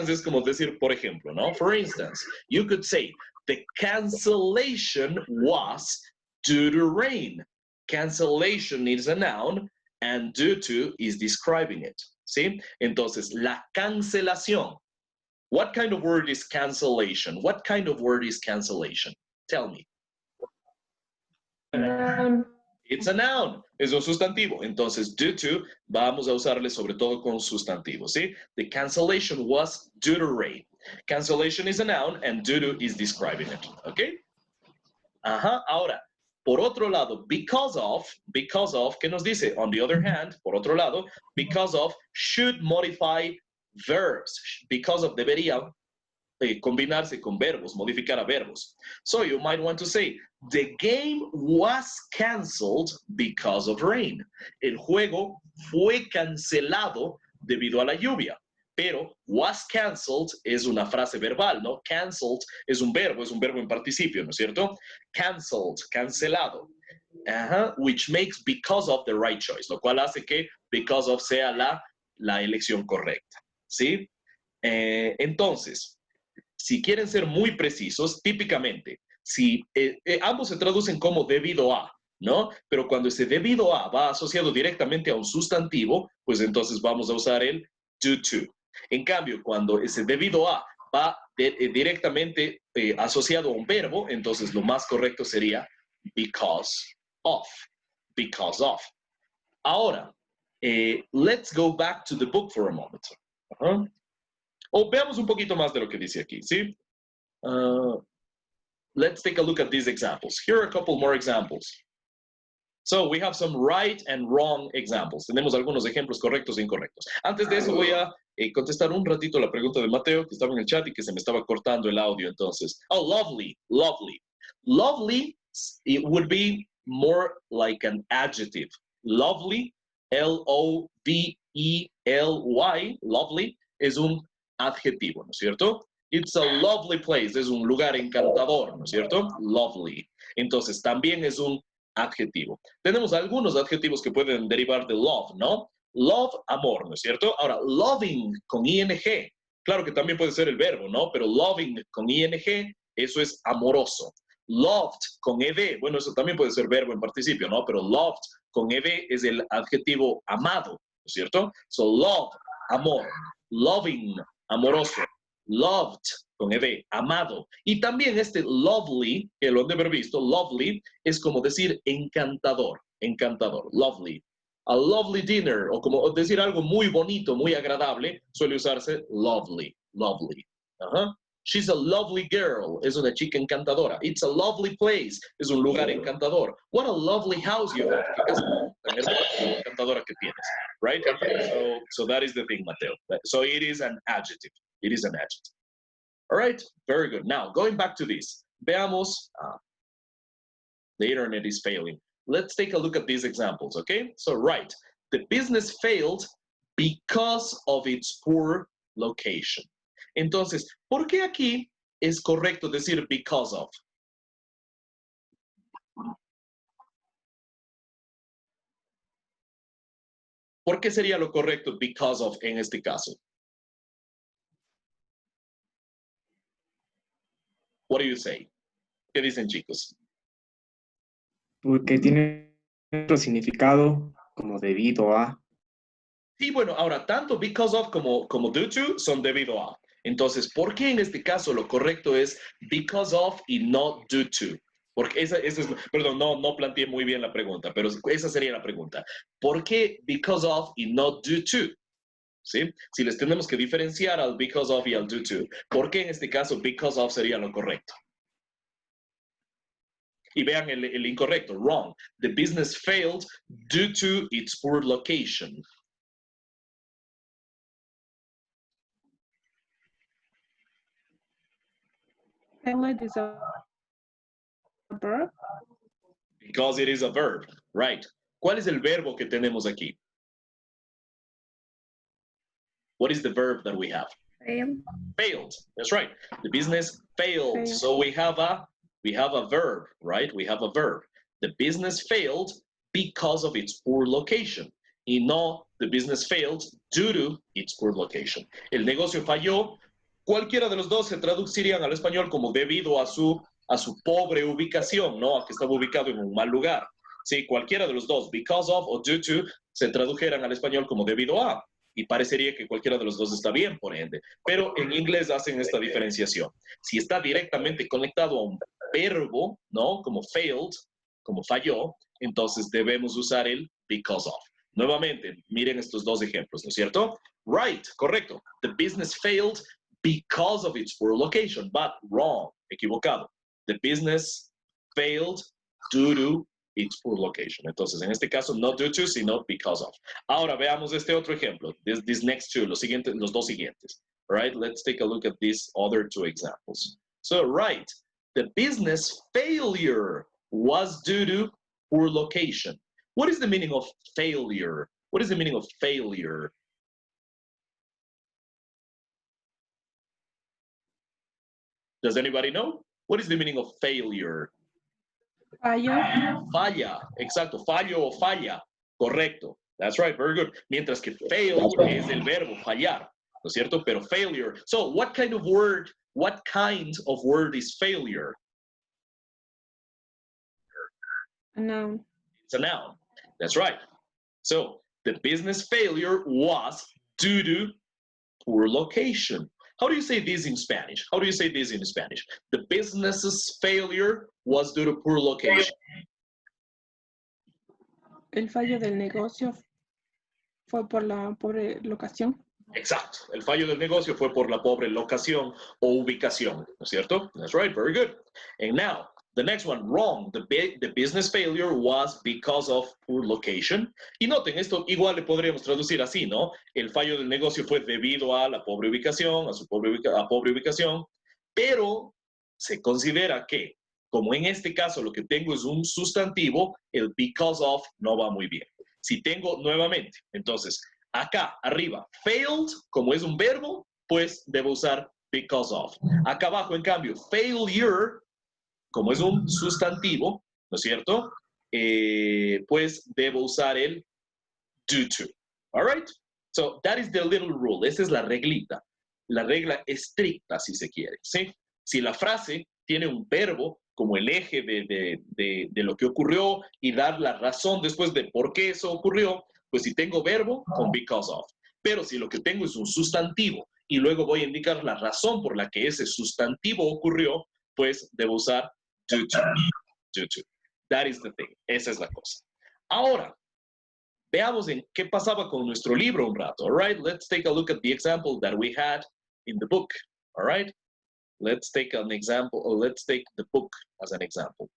es como decir, por ejemplo, ¿no? For instance, you could say, the cancellation was due to rain. Cancellation is a noun, and due to is describing it. ¿Sí? Entonces, la cancelación. What kind of word is cancellation? What kind of word is cancellation? Tell me. It's a noun. Es un sustantivo. Entonces, due to, vamos a usarle sobre todo con sustantivos, ¿sí? The cancellation was due to rain. Cancellation is a noun and due to is describing it. ¿Ok? Ajá. Ahora, por otro lado, because of, ¿qué nos dice? On the other hand, por otro lado, because of should modify verbs. Because of debería combinarse con verbos, modificar a verbos. So you might want to say, the game was canceled because of rain. El juego fue cancelado debido a la lluvia. Pero was canceled es una frase verbal, ¿no? Canceled es un verbo en participio, ¿no es cierto? Canceled, cancelado. Which makes because of the right choice, lo cual hace que because of sea la elección correcta, ¿sí? Entonces, si quieren ser muy precisos, típicamente, si ambos se traducen como debido a, ¿no? Pero cuando ese debido a va asociado directamente a un sustantivo, pues entonces vamos a usar el due to. En cambio, cuando ese debido a va directamente asociado a un verbo, entonces lo más correcto sería because of. Because of. Ahora, let's go back to the book for a moment. O veamos un poquito más de lo que dice aquí, ¿sí? Let's take a look at these examples. Here are a couple more examples. So we have some right and wrong examples. Tenemos algunos ejemplos correctos e incorrectos. Antes de eso voy a contestar un ratito la pregunta de Mateo, que estaba en el chat y que se me estaba cortando el audio entonces. Oh, lovely, lovely. Lovely, it would be more like an adjective. Lovely, L-O-V-E-L-Y, lovely, es un adjetivo, ¿no es cierto? It's a lovely place, es un lugar encantador, ¿no es cierto? Lovely. Entonces, también es un adjetivo. Tenemos algunos adjetivos que pueden derivar de love, ¿no? Love, amor, ¿no es cierto? Ahora, loving con ing, claro que también puede ser el verbo, ¿no? Pero loving con ing, eso es amoroso. Loved con ed, bueno, eso también puede ser verbo en participio, ¿no? Pero loved con ed es el adjetivo amado, ¿no es cierto? So, love, amor. Loving, amoroso. Loved con ed, amado. Y también este lovely, que lo han de haber visto, lovely, es como decir encantador, encantador, lovely. A lovely dinner, o como decir algo muy bonito, muy agradable, suele usarse lovely, lovely. Ajá. She's a lovely girl, es una chica encantadora. It's a lovely place, es un lugar encantador. What a lovely house you have. Qué casa tan hermosa, encantadora que tienes, right? So that is the thing, Mateo. So it is an adjective. It is an adjective. All right, very good. Now, going back to this. Veamos. The internet is failing. Let's take a look at these examples, okay? So, right. The business failed because of its poor location. Entonces, ¿por qué aquí es correcto decir because of? ¿Por qué sería lo correcto because of en este caso? What do you say? ¿Qué dicen, chicos? Porque tiene otro significado como debido a. Sí, bueno, ahora tanto because of como due to son debido a. Entonces, ¿por qué en este caso lo correcto es because of y no due to? Porque esa es, perdón, no planteé muy bien la pregunta, pero esa sería la pregunta. ¿Por qué because of y no due to? ¿Sí? Si les tenemos que diferenciar al because of y al due to, ¿por qué en este caso because of sería lo correcto? Y vean el incorrecto, wrong. The business failed due to its poor location. Failed is a verb. Because it is a verb, right? ¿Cuál es el verbo que tenemos aquí? What is the verb that we have? Failed. That's right. The business failed. So we have a verb, right? We have a verb. The business failed because of its poor location. Y no, the business failed due to its poor location. El negocio falló. Cualquiera de los dos se traducirían al español como debido a su pobre ubicación, ¿no? A que estaba ubicado en un mal lugar. Sí, cualquiera de los dos, because of o due to, se tradujeran al español como debido a. Y parecería que cualquiera de los dos está bien, por ende. Pero en inglés hacen esta diferenciación. Si está directamente conectado a un verbo, ¿no? Como failed, como falló, entonces debemos usar el because of. Nuevamente, miren estos dos ejemplos, ¿no es cierto? Right, correcto. The business failed because of its poor location, but wrong, equivocado. The business failed due to its poor location. Entonces, en este caso, no due to, sino because of. Ahora, veamos este otro ejemplo. This next two, los dos siguientes. All right, let's take a look at these other two examples. So, right, the business failure was due to poor location. What is the meaning of failure? What is the meaning of failure? Does anybody know? What is the meaning of failure? Fallo. Falla, exacto, fallo o falla, correcto. That's right, very good. Mientras que fail es el verbo fallar, ¿no es cierto? Pero failure. So, what kind of word is failure? A noun. It's a noun. That's right. So, the business failure was due to poor location. How do you say this in Spanish? How do you say this in Spanish? The business's failure was due to poor location. El fallo del negocio fue por la pobre locación. Exacto. El fallo del negocio fue por la pobre locación o ubicación, ¿no es cierto? That's right. Very good. And now, the next one, wrong. The business failure was because of poor location. Y noten, esto igual le podríamos traducir así, ¿no? El fallo del negocio fue debido a la pobre ubicación, a pobre ubicación, pero se considera que, como en este caso lo que tengo es un sustantivo, el because of no va muy bien. Si tengo nuevamente, entonces, acá arriba, failed, como es un verbo, pues debo usar because of. Acá abajo, en cambio, failure, como es un sustantivo, ¿no es cierto? Pues debo usar el due to. All right? So that is the little rule. Esa es la reglita. La regla estricta, si se quiere. ¿Sí? Si la frase tiene un verbo como el eje de lo que ocurrió y dar la razón después de por qué eso ocurrió, pues si tengo verbo, con because of. Pero si lo que tengo es un sustantivo y luego voy a indicar la razón por la que ese sustantivo ocurrió, pues debo usar due to. Due to. That is the thing. Esa es la cosa. Ahora, veamos en qué pasaba con nuestro libro un rato. All right, let's take a look at the example that we had in the book. All right, let's take an example, or let's take the book as an example.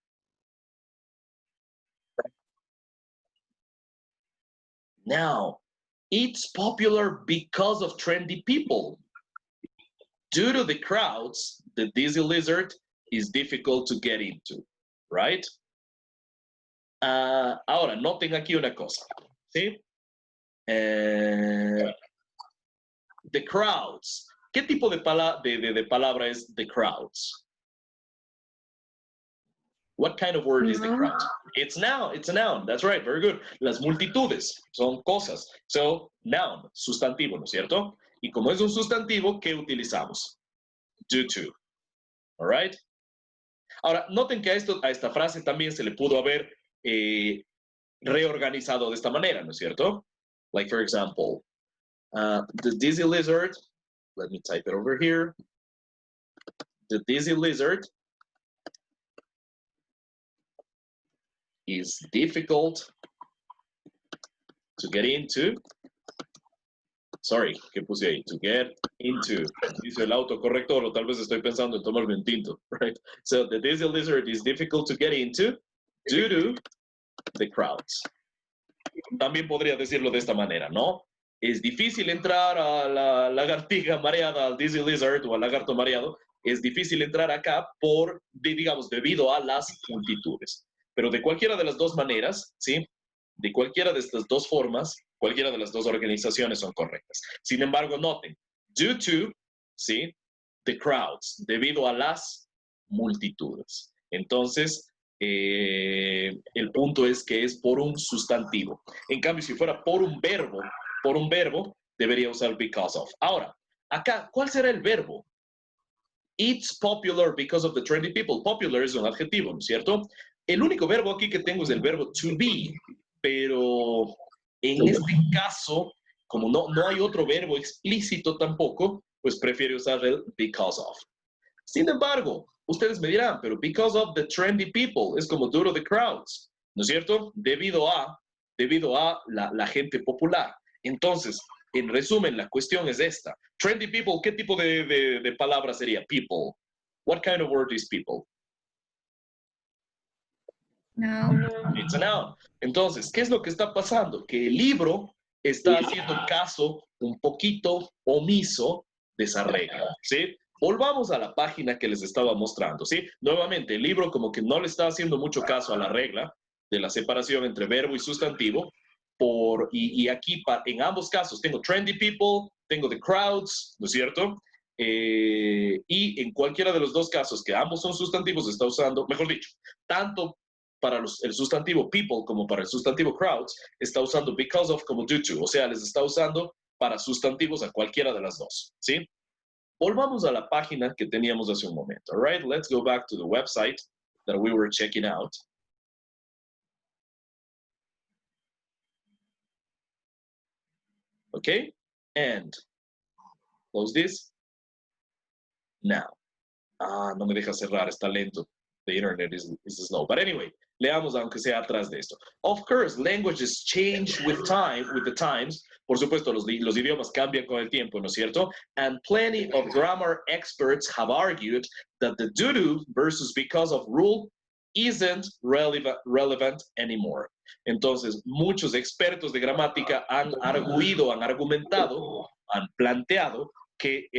Now, it's popular because of trendy people. Due to the crowds, the Dizzy Lizard is difficult to get into, right? Ahora, noten aquí una cosa, ¿sí? The crowds. ¿Qué tipo de palabra es the crowds? What kind of word is the crowd? It's noun. It's a noun. That's right. Very good. Las multitudes son cosas. So, noun, sustantivo, ¿no es cierto? Y como es un sustantivo, ¿qué utilizamos? Due to. All right? Ahora, noten que a esta frase también se le pudo haber reorganizado de esta manera, ¿no es cierto? Like, for example, the Dizzy Lizard, let me type it over here. The Dizzy Lizard is difficult to get into. Sorry, ¿qué puse ahí? To get into. Dice el autocorrector, o tal vez estoy pensando en tomarme un tinto, right? So the Dizzy Lizard is difficult to get into due to the crowds. También podría decirlo de esta manera, ¿no? Es difícil entrar a la lagartija mareada, al Dizzy Lizard o al lagarto mareado. Es difícil entrar acá digamos, debido a las multitudes. Pero de cualquiera de las dos maneras, ¿sí? De cualquiera de estas dos formas, cualquiera de las dos organizaciones son correctas. Sin embargo, noten, due to, ¿sí? The crowds, debido a las multitudes. Entonces, el punto es que es por un sustantivo. En cambio, si fuera por un verbo, debería usar because of. Ahora, acá, ¿cuál será el verbo? It's popular because of the trendy people. Popular es un adjetivo, ¿no es cierto? El único verbo aquí que tengo es el verbo to be, pero en este caso, como no hay otro verbo explícito tampoco, pues prefiero usar el because of. Sin embargo, ustedes me dirán, pero because of the trendy people, es como due to the crowds, ¿no es cierto? Debido a la gente popular. Entonces, en resumen, la cuestión es esta. Trendy people, ¿qué tipo de palabra sería? People. What kind of word is people? Noun. It's a noun. Entonces, ¿qué es lo que está pasando? Que el libro está haciendo caso un poquito omiso de esa regla, ¿sí? Volvamos a la página que les estaba mostrando, ¿sí? Nuevamente, el libro como que no le está haciendo mucho caso a la regla de la separación entre verbo y sustantivo, y aquí en ambos casos tengo trendy people, tengo the crowds, ¿no es cierto? Y en cualquiera de los dos casos que ambos son sustantivos está usando, mejor dicho, tanto para el sustantivo people como para el sustantivo crowds, está usando because of como due to, o sea, les está usando para sustantivos a cualquiera de las dos, ¿sí? Volvamos a la página que teníamos hace un momento, all right? Let's go back to the website that we were checking out. Okay, and close this. Now, no me deja cerrar, está lento. The internet is slow. But anyway, leamos aunque sea atrás de esto. Of course, languages change with the times. Por supuesto, los idiomas cambian con el tiempo, ¿no es cierto? And plenty of grammar experts have argued that the due to versus because of rule isn't relevant anymore. Entonces, muchos expertos de gramática han argumentado, han planteado que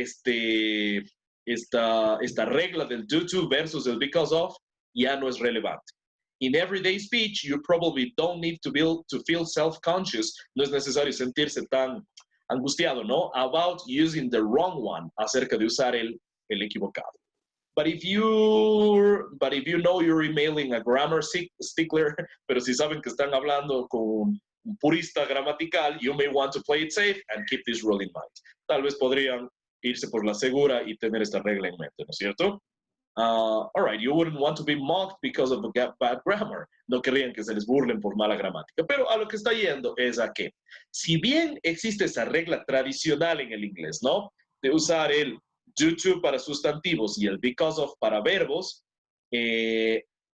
esta regla del due to versus el because of ya no es relevante. In everyday speech, you probably don't need to feel self-conscious. No es necesario sentirse tan angustiado, ¿no? About using the wrong one, acerca de usar el equivocado. But if you know you're emailing a grammar stickler, pero si saben que están hablando con un purista gramatical, you may want to play it safe and keep this rule in mind. Tal vez podrían irse por la segura y tener esta regla en mente, ¿no es cierto? All right, you wouldn't want to be mocked because of bad grammar. No querrían que se les burlen por mala gramática. Pero a lo que está yendo es a que, si bien existe esa regla tradicional en el inglés, ¿no? De usar el due to para sustantivos y el because of para verbos,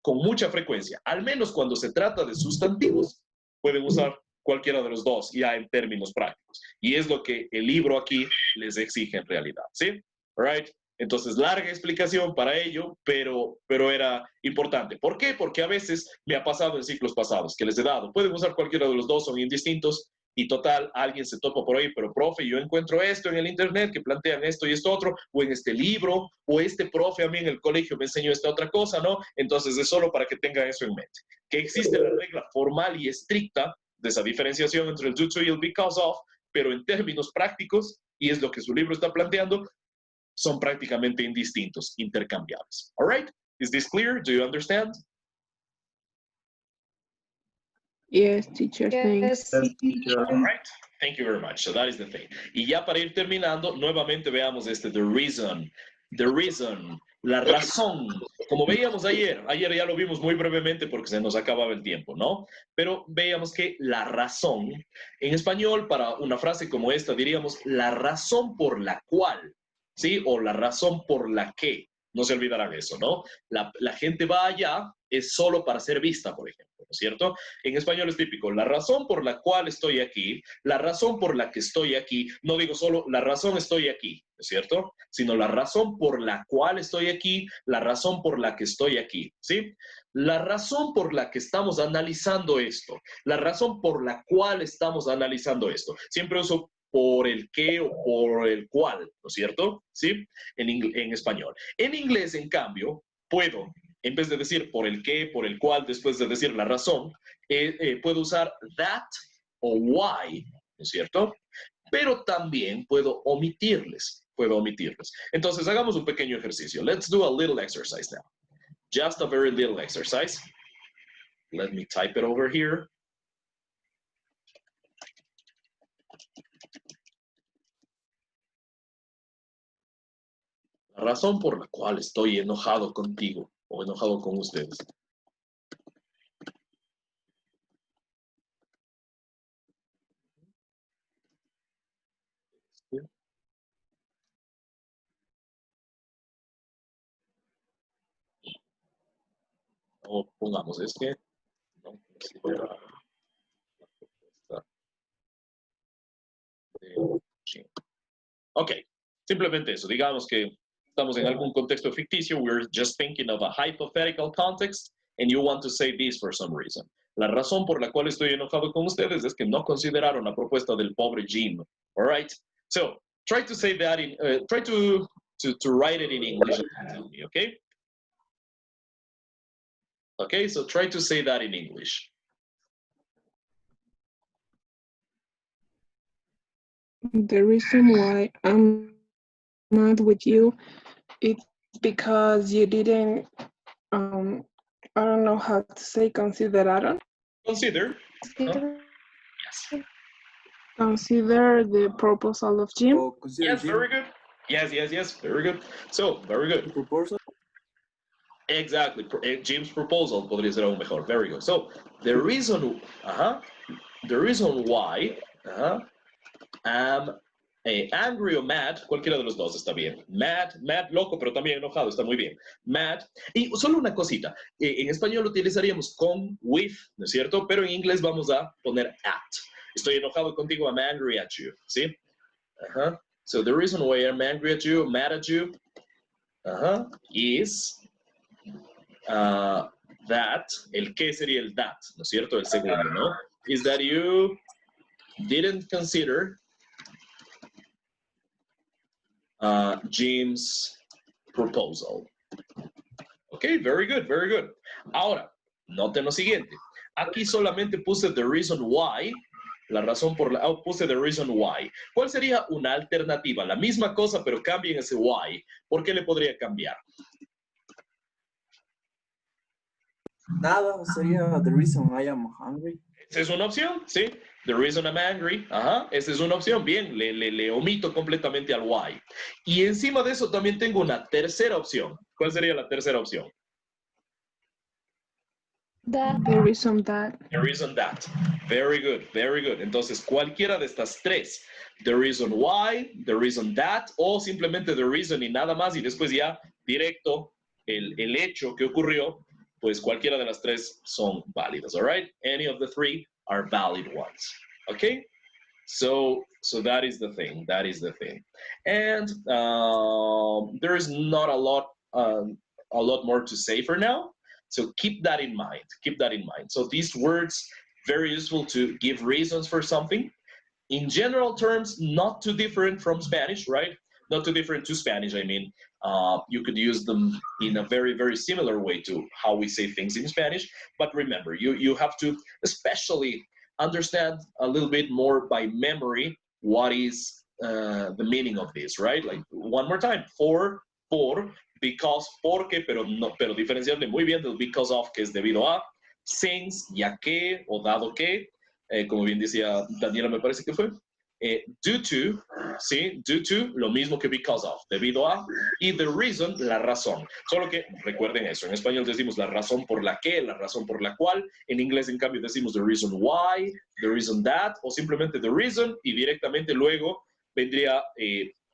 con mucha frecuencia, al menos cuando se trata de sustantivos, pueden usar cualquiera de los dos ya en términos prácticos. Y es lo que el libro aquí les exige en realidad, ¿sí? All right. Entonces, larga explicación para ello, pero era importante. ¿Por qué? Porque a veces me ha pasado en ciclos pasados que les he dado. Pueden usar cualquiera de los dos, son indistintos, y total, alguien se topa por ahí, pero profe, yo encuentro esto en el internet que plantean esto y esto otro, o en este libro, o este profe a mí en el colegio me enseñó esta otra cosa, ¿no? Entonces es solo para que tengan eso en mente. Que existe la regla formal y estricta de esa diferenciación entre el due to y el because of, pero en términos prácticos, y es lo que su libro está planteando, son prácticamente indistintos, intercambiables. All right? Is this clear? Do you understand? Yes, teacher, thanks. All right. Thank you very much. So that is the thing. Y ya para ir terminando, nuevamente veamos the reason. The reason, la razón. Como veíamos ayer ya lo vimos muy brevemente porque se nos acababa el tiempo, ¿no? Pero veíamos que la razón, en español, para una frase como esta, diríamos la razón por la cual, ¿sí? O la razón por la que. No se olvidarán eso, ¿no? La gente va allá es solo para ser vista, por ejemplo, ¿no es cierto? En español es típico, la razón por la cual estoy aquí, la razón por la que estoy aquí, no digo solo la razón estoy aquí, ¿no es cierto? Sino la razón por la cual estoy aquí, la razón por la que estoy aquí, ¿sí? La razón por la que estamos analizando esto, la razón por la cual estamos analizando esto. Siempre uso por el qué o por el cual, ¿no es cierto? ¿Sí? En español. En inglés, en cambio, puedo, en vez de decir por el qué, por el cual, después de decir la razón, puedo usar that o why, ¿no es cierto? Pero también puedo omitirles. Entonces, hagamos un pequeño ejercicio. Let's do a little exercise now. Just a very little exercise. Let me type it over here. La razón por la cual estoy enojado contigo o enojado con ustedes. O pongamos, es que no considera la propuesta de Jim. Ok, simplemente eso. Digamos que estamos en algún contexto ficticio. We're just thinking of a hypothetical context and you want to say this for some reason. La razón por la cual estoy enojado con ustedes es que no consideraron la propuesta del pobre Jim. All right? So, try to say that in, try to write it in English and tell me, okay? Okay, so try to say that in English. The reason why I'm not with you, it's because you didn't, I don't know how to say consideraron. Consider. Yes. Consider the proposal of Jim. Yes, very good. Yes, very good. So, very good. Proposal? Exactly. Jim's proposal podría ser aún mejor. Very good. So, the reason why I'm angry or mad, cualquiera de los dos está bien. Mad, loco, pero también enojado, está muy bien. Mad. Y solo una cosita. En español utilizaríamos con, with, ¿no es cierto? Pero en inglés vamos a poner at. Estoy enojado contigo, I'm angry at you. ¿Sí? So, the reason why I'm angry at you, mad at you, is that, el que sería el that, ¿no es cierto? El segundo, ¿no? Is that you didn't consider Jim's proposal. Okay, very good. Ahora, noten lo siguiente. Aquí solamente puse the reason why, la razón por la... puse the reason why. ¿Cuál sería una alternativa? La misma cosa, pero cambien ese why. ¿Por qué le podría cambiar? Nada, sería the reason I am hungry. Esa es una opción, ¿sí? The reason I'm angry. Ajá, esa es una opción. Bien, le omito completamente al why. Y encima de eso también tengo una tercera opción. ¿Cuál sería la tercera opción? The reason that. The reason that. Very good, very good. Entonces, cualquiera de estas tres. The reason why, the reason that, o simplemente the reason y nada más, y después ya directo el hecho que ocurrió, pues cualquiera de las tres son válidas, all right? Any of the three are valid ones, okay? So that is the thing, that is the thing. And there is not a lot more to say for now. So keep that in mind, keep that in mind. So these words, very useful to give reasons for something. In general terms, not too different from Spanish, right? Not too different to Spanish, I mean. You could use them in a very, very similar way to how we say things in Spanish. But remember, you have to especially understand a little bit more by memory what is the meaning of this, right? Like one more time, por, because, porque, pero diferenciarle muy bien del because of, que es debido a, since, ya que, o dado que, como bien decía Daniela, me parece que fue, due to, ¿sí? Due to, lo mismo que because of, debido a, y the reason, la razón. Solo que recuerden eso, en español decimos la razón por la que, la razón por la cual, en inglés en cambio decimos the reason why, the reason that, o simplemente the reason, y directamente luego vendría,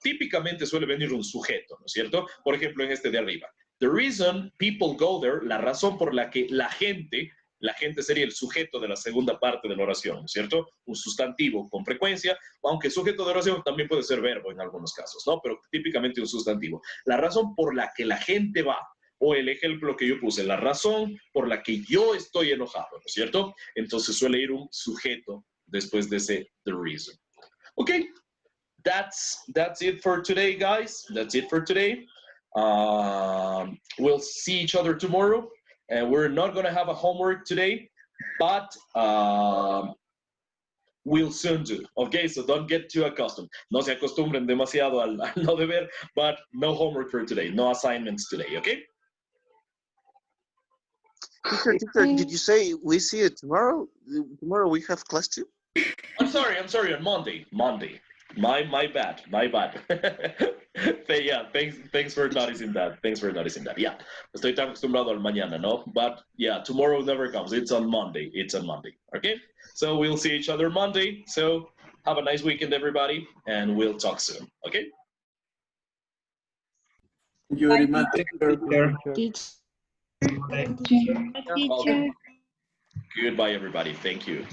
típicamente suele venir un sujeto, ¿no es cierto? Por ejemplo, en este de arriba. The reason people go there, la razón por la que la gente sería el sujeto de la segunda parte de la oración, ¿no es cierto? Un sustantivo con frecuencia, aunque sujeto de oración también puede ser verbo en algunos casos, ¿no? Pero típicamente un sustantivo. La razón por la que la gente va, o el ejemplo que yo puse, la razón por la que yo estoy enojado, ¿no es cierto? Entonces suele ir un sujeto después de ese the reason. Ok, that's it for today, guys. That's it for today. We'll see each other tomorrow. And we're not going to have a homework today, but we'll soon do. Okay, so don't get too accustomed. No se acostumbren demasiado al no deber, but no homework for today. No assignments today, okay? Teacher, did you say we see it tomorrow? Tomorrow we have class too? I'm sorry, on Monday. My bad. Yeah, thanks for noticing that. Yeah, estoy tan acostumbrado al mañana, no? But yeah, tomorrow never comes. It's on Monday. Okay? So we'll see each other Monday. So have a nice weekend, everybody, and we'll talk soon. Okay? Thank you very much. Welcome. Goodbye, everybody. Thank you.